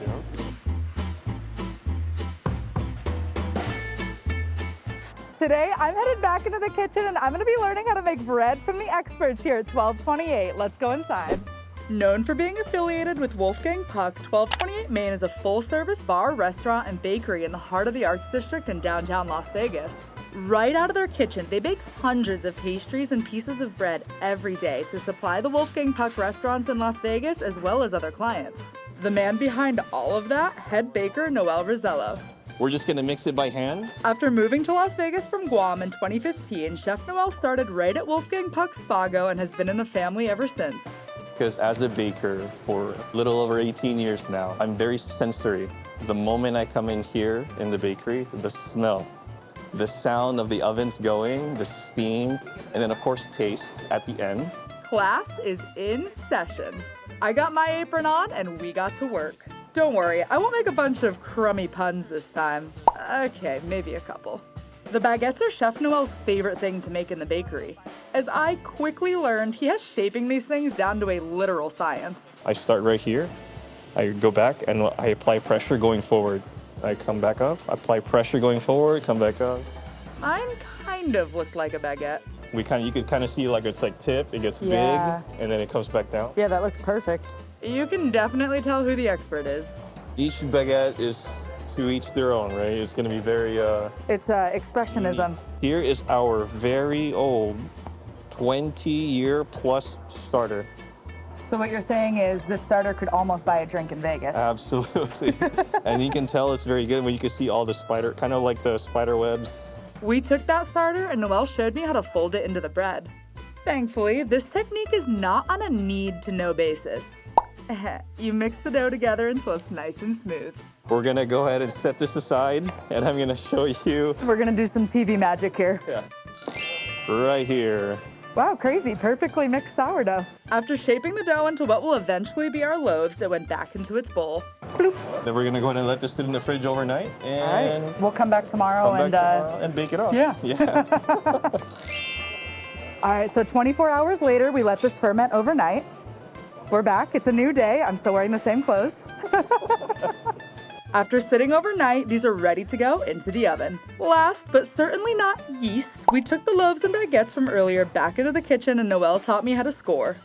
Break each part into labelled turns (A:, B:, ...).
A: dough.
B: Today, I'm headed back into the kitchen and I'm gonna be learning how to make bread from the experts here at 1228. Let's go inside. Known for being affiliated with Wolfgang Puck, 1228 Main is a full-service bar, restaurant, and bakery in the heart of the Arts District in downtown Las Vegas. Right out of their kitchen, they bake hundreds of pastries and pieces of bread every day to supply the Wolfgang Puck restaurants in Las Vegas as well as other clients. The man behind all of that, head baker Noel Rosello.
A: We're just gonna mix it by hand.
B: After moving to Las Vegas from Guam in 2015, Chef Noel started right at Wolfgang Puck's Spago and has been in the family ever since.
A: Because as a baker for a little over 18 years now, I'm very sensory. The moment I come in here in the bakery, the smell, the sound of the ovens going, the steam, and then of course taste at the end.
B: Class is in session. I got my apron on and we got to work. Don't worry, I won't make a bunch of crummy puns this time. Okay, maybe a couple. The baguettes are Chef Noel's favorite thing to make in the bakery. As I quickly learned, he has shaping these things down to a literal science.
A: I start right here. I go back and I apply pressure going forward. I come back up, apply pressure going forward, come back up.
B: Mine kind of looked like a baguette.
A: You could kind of see like it's like tip, it gets big, and then it comes back down.
B: Yeah, that looks perfect. You can definitely tell who the expert is.
A: Each baguette is to each their own, right? It's gonna be very,
B: It's expressionism.
A: Here is our very old 20-year plus starter.
B: So what you're saying is this starter could almost buy a drink in Vegas.
A: Absolutely. And you can tell it's very good when you can see all the spider, kind of like the spider webs.
B: We took that starter and Noel showed me how to fold it into the bread. Thankfully, this technique is not on a need-to-know basis. You mix the dough together until it's nice and smooth.
A: We're gonna go ahead and set this aside, and I'm gonna show you.
B: We're gonna do some TV magic here.
A: Yeah. Right here.
B: Wow, crazy, perfectly mixed sourdough. After shaping the dough into what will eventually be our loaves, it went back into its bowl. Bloop.
A: Then we're gonna go ahead and let this sit in the fridge overnight, and
B: All right, we'll come back tomorrow
A: and bake it up.
B: Yeah.
A: Yeah.
B: All right, so 24 hours later, we let this ferment overnight. We're back, it's a new day. I'm still wearing the same clothes. After sitting overnight, these are ready to go into the oven. Last, but certainly not least, we took the loaves and baguettes from earlier back into the kitchen and Noel taught me how to score.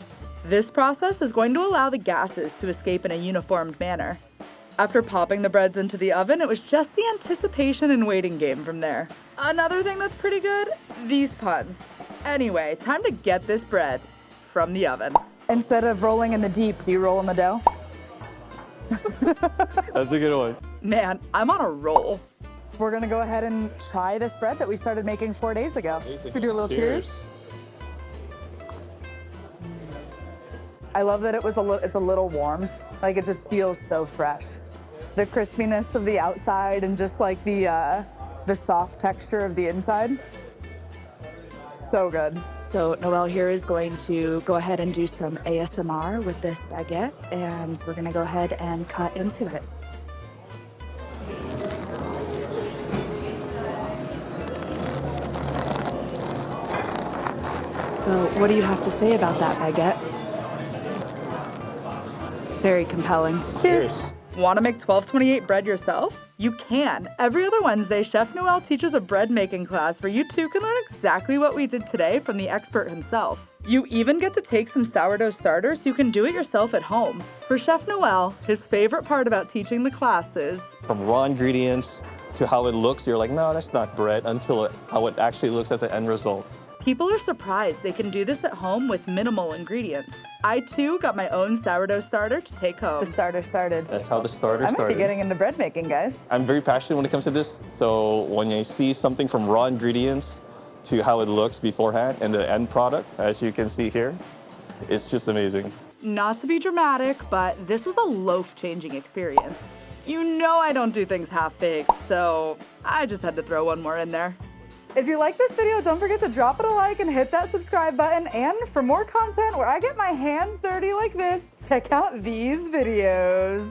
B: This process is going to allow the gases to escape in a uniformed manner. After popping the breads into the oven, it was just the anticipation and waiting game from there. Another thing that's pretty good, these puns. Anyway, time to get this bread from the oven. Instead of rolling in the deep, do you roll in the dough?
A: That's a good one.
B: Man, I'm on a roll. We're gonna go ahead and try this bread that we started making 4 days ago. We do a little cheers. I love that it's a little warm. Like it just feels so fresh. The crispiness of the outside and just like the soft texture of the inside. So good. So Noel here is going to go ahead and do some ASMR with this baguette, and we're gonna go ahead and cut into it. So what do you have to say about that baguette? Very compelling. Cheers. Want to make 1228 bread yourself? You can. Every other Wednesday, Chef Noel teaches a bread making class where you too can learn exactly what we did today from the expert himself. You even get to take some sourdough starters so you can do it yourself at home. For Chef Noel, his favorite part about teaching the class is
A: from raw ingredients to how it looks, you're like, no, that's not bread, until how it actually looks as an end result.
B: People are surprised they can do this at home with minimal ingredients. I too got my own sourdough starter to take home. The starter started.
A: That's how the starter
B: I'm
A: started.
B: gonna be getting into bread making, guys.
A: I'm very passionate when it comes to this. So when I see something from raw ingredients to how it looks beforehand and the end product, as you can see here, it's just amazing.
B: Not to be dramatic, but this was a loaf-changing experience. You know I don't do things half-baked, so I just had to throw one more in there. If you like this video, don't forget to drop it a like and hit that subscribe button. And for more content where I get my hands dirty like this, check out these videos.